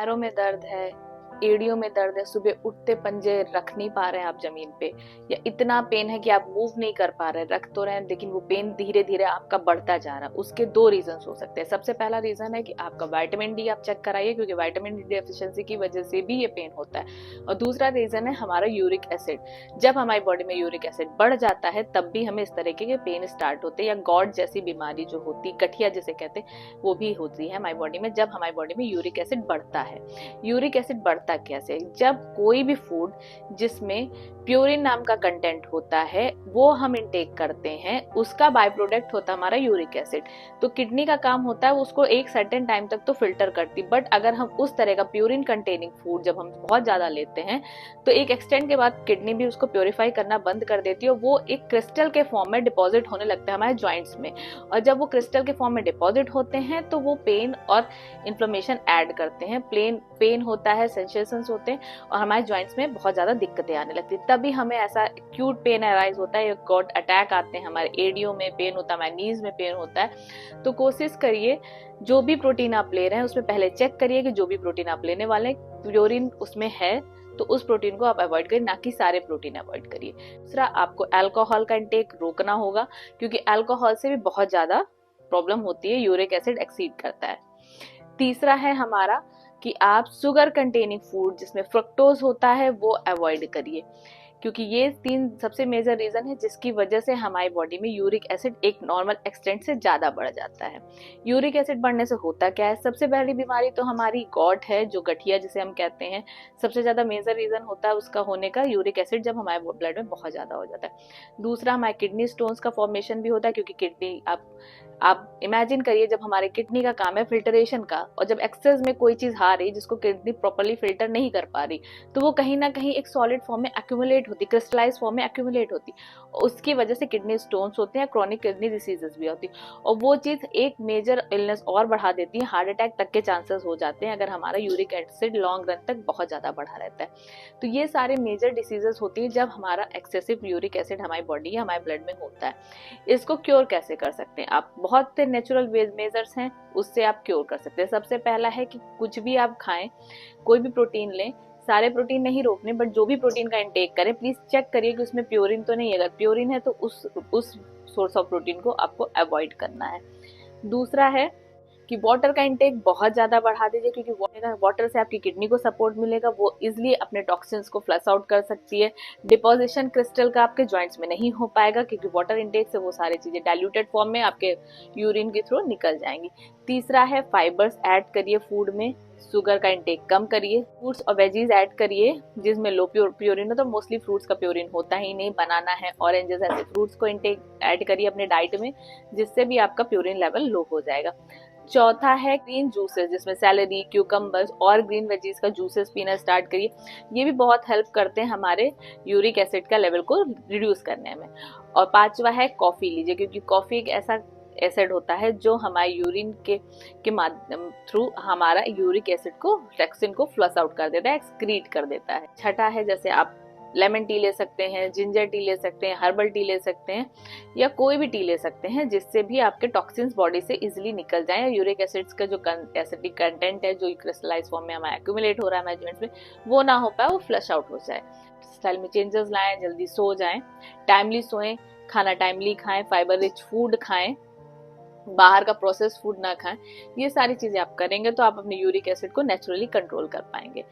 पैरों में दर्द है, एड़ियों में दर्द है, सुबह उठते पंजे रख नहीं पा रहे हैं आप जमीन पे, या इतना पेन है कि आप मूव नहीं कर पा रहे, रख तो रहे हैं लेकिन वो पेन धीरे धीरे आपका बढ़ता जा रहा है, उसके दो रीजन हो सकते हैं। सबसे पहला रीजन है कि आपका विटामिन डी आप चेक कराइए, क्योंकि विटामिन डी डेफिशिएंसी की वजह से भी ये पेन होता है। और दूसरा रीजन है हमारा यूरिक एसिड। जब हमारी बॉडी में यूरिक एसिड बढ़ जाता है तब भी हमें इस तरीके के पेन स्टार्ट होते हैं, या गॉड जैसी बीमारी जो होती, गठिया जिसे कहते हैं, वो भी होती है हमारी बॉडी में जब हमारी बॉडी में यूरिक एसिड बढ़ता है। यूरिक एसिड बढ़ता कैसे? जब कोई भी फूड जिसमें प्यूरिन नाम का कंटेंट होता है वो हम इंटेक करते हैं, उसका बाय प्रोडक्ट होता है हमारा यूरिक एसिड। तो किडनी का काम होता है उसको एक सर्टेन टाइम तक तो फिल्टर करती, बट अगर हम उस तरह का प्यूरिन कंटेनिंग फूड जब हम बहुत ज्यादा लेते हैं तो एक एक्सटेंट के बाद किडनी भी उसको प्योरीफाई करना बंद कर देती है, वो एक क्रिस्टल के फॉर्म में डिपॉजिट होने लगता है हमारे जॉइंट्स में। और जब वो क्रिस्टल के फॉर्म में डिपॉजिट होते हैं तो वो पेन और इन्फ्लेमेशन ऐड करते हैं, पेन होता है, सेंसेशंस होते हैं, और हमारे जॉइंट्स में बहुत ज्यादा दिक्कतें आने लगती है। तभी हमें ऐसा एक्यूट पेन अराइज होता है, गॉड अटैक आते हैं, हमारे एडियो में पेन होता है, हमारे नीज में पेन होता है। तो कोशिश करिए जो भी प्रोटीन आप ले रहे हैं उसमें पहले चेक करिए कि जो भी प्रोटीन आप लेने वाले हैं प्योरिन उसमें है, तो उस प्रोटीन को आप अवॉइड करिए, ना कि सारे प्रोटीन अवॉइड करिए। दूसरा, आपको अल्कोहल का इंटेक रोकना होगा, क्योंकि अल्कोहल से भी बहुत ज्यादा प्रॉब्लम होती है, यूरिक एसिड एक्सीड करता है। तीसरा है हमारा कि आप शुगर कंटेनिंग फूड जिसमें फ्रक्टोज होता है वो अवॉइड करिए, क्योंकि ये तीन सबसे मेजर रीजन है जिसकी वजह से हमारी बॉडी में यूरिक एसिड एक नॉर्मल एक्सटेंट से ज्यादा बढ़ जाता है। यूरिक एसिड बढ़ने से होता क्या है? सबसे पहली बीमारी तो हमारी गॉट है, जो गठिया जिसे हम कहते हैं, सबसे ज्यादा मेजर रीजन होता है उसका होने का यूरिक एसिड जब हमारे ब्लड में बहुत ज्यादा हो जाता है। दूसरा, हमारे किडनी स्टोन्स का फॉर्मेशन भी होता है, क्योंकि किडनी आप इमेजिन करिए जब हमारे किडनी का काम है फिल्टरेशन का, और जब एक्सेस में कोई चीज आ रही जिसको किडनी प्रॉपर्ली फिल्टर नहीं कर पा रही, तो वो कहीं ना कहीं एक सॉलिड फॉर्म में एक्यूमुलेट होती, क्रिस्टलाइज फॉर्म में एक्यूमुलेट होती, उसकी वजह से किडनी स्टोन्स होते हैं, क्रॉनिक किडनी डिसीजेस भी होती, और वो चीज एक मेजर इलनेस और बढ़ा देती है, हार्ट अटैक तक के चांसेस हो जाते हैं अगर हमारा यूरिक एसिड लॉन्ग रन तक बहुत ज्यादा बढ़ा रहता है। तो ये सारे मेजर डिसीजेस होती है जब हमारा एक्सेसिव यूरिक एसिड हमारी बॉडी हमारे ब्लड में होता है। इसको क्योर कैसे कर सकते हैं? आप बहुत से नेचुरल मेजर्स हैं, उससे आप क्योर कर सकते हैं। सबसे पहला है कि कुछ भी आप खाएं, कोई भी प्रोटीन लें, सारे प्रोटीन नहीं रोकने, बट जो भी प्रोटीन का इंटेक करें प्लीज चेक करिए कि उसमें प्योरिन तो नहीं है। अगर प्योरिन है तो उस सोर्स ऑफ प्रोटीन को आपको अवॉइड करना है। दूसरा है कि वाटर का इंटेक बहुत ज्यादा बढ़ा दीजिए, क्योंकि वाटर से आपकी किडनी को सपोर्ट मिलेगा, वो इजिली अपने टॉक्सिन्स को फ्लश आउट कर सकती है। डिपोजिशन क्रिस्टल का आपके जॉइंट्स में नहीं हो पाएगा, क्योंकि वाटर इंटेक से वो सारी चीजें डाइल्यूटेड फॉर्म में आपके यूरिन के थ्रू निकल जाएंगी। तीसरा है फाइबर्स ऐड करिए फूड में, शुगर का इंटेक कम करिए, फ्रूट्स और वेजीज ऐड करिए जिसमें लो प्योरिन हो, तो मोस्टली फ्रूट्स का प्योरिन होता ही नहीं, बनाना है, ऑरेंजेस, ऐसे फ्रूट्स को इंटेक ऐड करिए अपने डाइट में, जिससे भी आपका प्योरिन लेवल लो हो जाएगा। चौथा है ग्रीन जूसेस, जिसमें सैलरी, क्यूकम्बर्स और ग्रीन वेजीज का जूसेस पीना स्टार्ट करिए, ये भी बहुत हेल्प करते हैं हमारे यूरिक एसिड का लेवल को रिड्यूस करने में। और पांचवा है कॉफी लीजिए, क्योंकि कॉफी एक ऐसा एसिड होता है जो हमारे यूरिन के माध्यम थ्रू हमारा यूरिक एसिड को, टॉक्सिन को फ्लश आउट कर देता है, एक्सक्रीट कर देता है। छठा है जैसे आप लेमन टी ले सकते हैं, जिंजर टी ले सकते हैं, हर्बल टी ले सकते हैं, या कोई भी टी ले सकते हैं जिससे भी आपके टॉक्सिन्स बॉडी से इजीली निकल जाएं, यूरिक एसिड्स का जो एसिडिक कंटेंट है जो क्रिस्टलाइज फॉर्म में हमारा एक्यूमुलेट हो रहा है हमारे जॉइंट्स में, वो ना हो पाए, वो फ्लश आउट हो जाए। स्टाइल में चेंजेस लाएं, जल्दी सो जाएं, टाइमली सोएं, खाना टाइमली खाएं, फाइबर रिच फूड खाएं, बाहर का प्रोसेस फूड ना खाएं। ये सारी चीजें आप करेंगे तो आप अपने यूरिक एसिड को नेचुरली कंट्रोल कर पाएंगे।